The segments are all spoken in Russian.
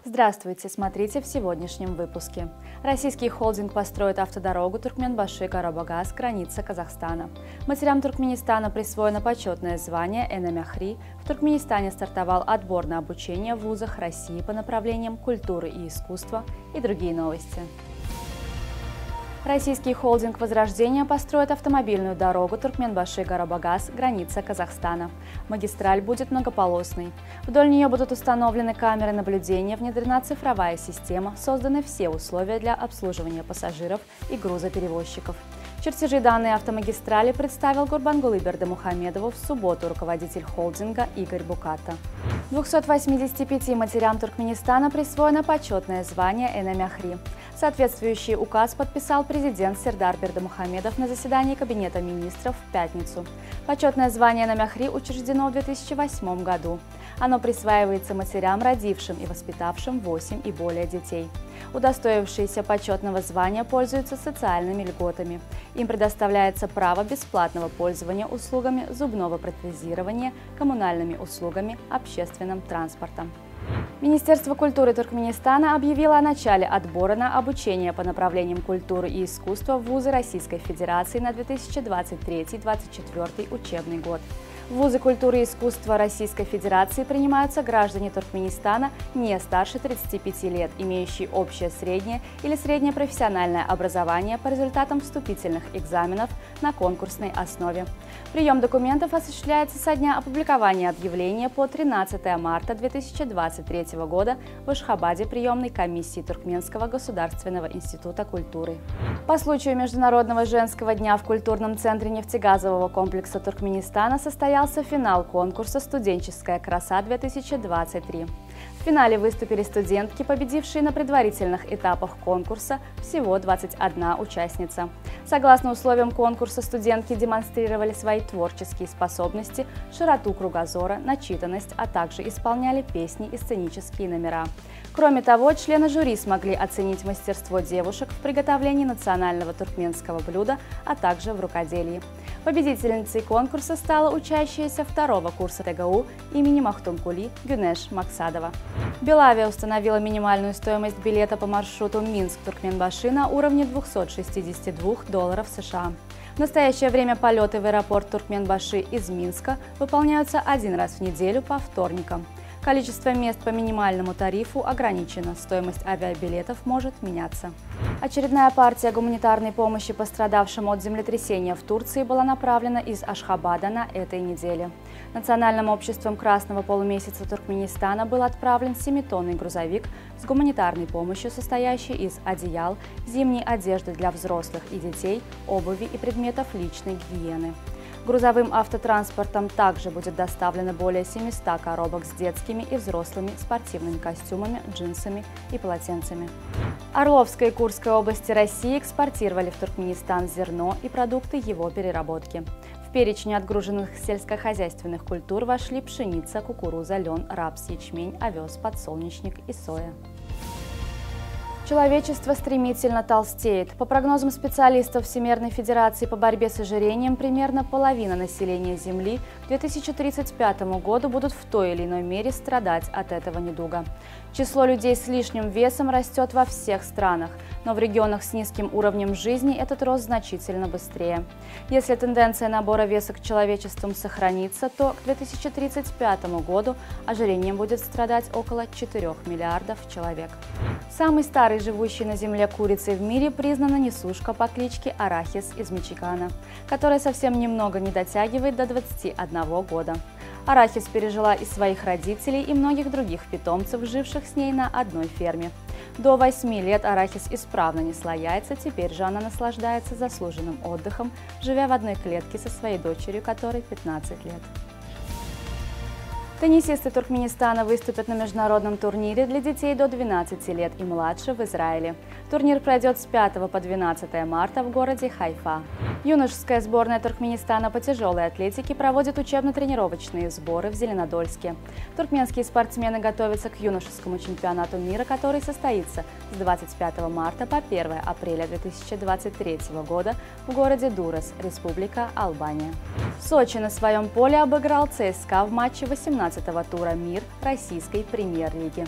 Здравствуйте! Смотрите в сегодняшнем выпуске. Российский холдинг построит автодорогу Туркменбаши-Карабагаз, граница Казахстана. Матерям Туркменистана присвоено почетное звание Энамяхри. В Туркменистане стартовал отбор на обучение в вузах России по направлениям культуры и искусства и другие новости. Российский холдинг «Возрождение» построит автомобильную дорогу Туркменбаши-Карабагаз, граница Казахстана. Магистраль будет многополосной. Вдоль нее будут установлены камеры наблюдения, внедрена цифровая система, созданы все условия для обслуживания пассажиров и грузоперевозчиков. Чертежи данной автомагистрали представил Гурбангулы Бердымухамедову в субботу руководитель холдинга Игорь Буката. 285 матерям Туркменистана присвоено почетное звание Энамяхри. Соответствующий указ подписал президент Сердар Бердымухамедов на заседании Кабинета министров в пятницу. Почетное звание Энамяхри учреждено в 2008 году. Оно присваивается матерям, родившим и воспитавшим 8 и более детей. Удостоившиеся почетного звания пользуются социальными льготами. Им предоставляется право бесплатного пользования услугами зубного протезирования, коммунальными услугами, общественным транспортом. Министерство культуры Туркменистана объявило о начале отбора на обучение по направлениям культуры и искусства в вузы Российской Федерации на 2023-2024 учебный год. В вузы культуры и искусства Российской Федерации принимаются граждане Туркменистана не старше 35 лет, имеющие общее среднее или среднее профессиональное образование по результатам вступительных экзаменов на конкурсной основе. Прием документов осуществляется со дня опубликования объявления по 13 марта 2023 года в Ашхабаде приемной комиссии Туркменского государственного института культуры. По случаю Международного женского дня в культурном центре нефтегазового комплекса Туркменистана состоялся финал конкурса «Студенческая краса-2023». В финале выступили студентки, победившие на предварительных этапах конкурса, всего 21 участница. Согласно условиям конкурса, студентки демонстрировали свои творческие способности, широту кругозора, начитанность, а также исполняли песни и сценические номера. Кроме того, члены жюри смогли оценить мастерство девушек в приготовлении национального туркменского блюда, а также в рукоделии. Победительницей конкурса стала учащаяся второго курса ТГУ имени Махтумкули Гюнеш Максадова. Белавия установила минимальную стоимость билета по маршруту Минск-Туркменбаши на уровне $262 США. В настоящее время полеты в аэропорт Туркменбаши из Минска выполняются один раз в неделю по вторникам. Количество мест по минимальному тарифу ограничено, стоимость авиабилетов может меняться. Очередная партия гуманитарной помощи пострадавшим от землетрясения в Турции была направлена из Ашхабада на этой неделе. Национальным обществом Красного полумесяца Туркменистана был отправлен 7-тонный грузовик с гуманитарной помощью, состоящий из одеял, зимней одежды для взрослых и детей, обуви и предметов личной гигиены. Грузовым автотранспортом также будет доставлено более 700 коробок с детскими и взрослыми спортивными костюмами, джинсами и полотенцами. Орловская и Курская области России экспортировали в Туркменистан зерно и продукты его переработки. В перечень отгруженных сельскохозяйственных культур вошли пшеница, кукуруза, лен, рапс, ячмень, овес, подсолнечник и соя. Человечество стремительно толстеет. По прогнозам специалистов Всемирной Федерации по борьбе с ожирением, примерно половина населения Земли к 2035 году будут в той или иной мере страдать от этого недуга. Число людей с лишним весом растет во всех странах, но в регионах с низким уровнем жизни этот рост значительно быстрее. Если тенденция набора веса к человечеству сохранится, то к 2035 году ожирением будет страдать около 4 миллиардов человек. Самый старый живущий на Земле курицей в мире признана несушка по кличке Арахис из Мичигана, которая совсем немного не дотягивает до 21 года. Арахис пережила и своих родителей, и многих других питомцев, живших с ней на одной ферме. До 8 лет Арахис исправно несла яйца, теперь же она наслаждается заслуженным отдыхом, живя в одной клетке со своей дочерью, которой 15 лет. Теннисисты Туркменистана выступят на международном турнире для детей до 12 лет и младше в Израиле. Турнир пройдет с 5 по 12 марта в городе Хайфа. Юношеская сборная Туркменистана по тяжелой атлетике проводит учебно-тренировочные сборы в Зеленодольске. Туркменские спортсмены готовятся к юношескому чемпионату мира, который состоится с 25 марта по 1 апреля 2023 года в городе Дурас, Республика Албания. Сочи на своем поле обыграл ЦСКА в матче 18-го тура «Мир» российской премьер-лиги.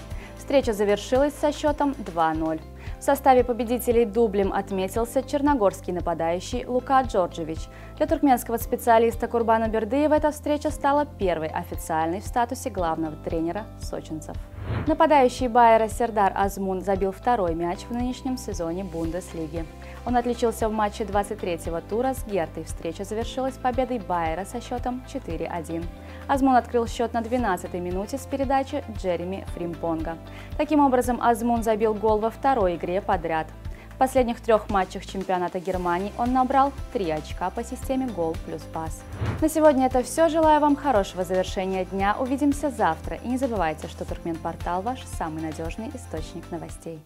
Встреча завершилась со счетом 2-0. В составе победителей дублем отметился черногорский нападающий Лука Джорджевич. Для туркменского специалиста Курбана Бердыева эта встреча стала первой официальной в статусе главного тренера сочинцев. Нападающий Байера Сердар Азмун забил второй мяч в нынешнем сезоне Бундеслиги. Он отличился в матче 23-го тура с Гертой. Встреча завершилась победой Байера со счетом 4-1. Азмун открыл счет на 12-й минуте с передачи Джереми Фримпонга. Таким образом, Азмун забил гол во второй игре подряд. В последних 3 матчах чемпионата Германии он набрал 3 очка по системе гол плюс пас. На сегодня это все. Желаю вам хорошего завершения дня. Увидимся завтра. И не забывайте, что Туркменпортал – ваш самый надежный источник новостей.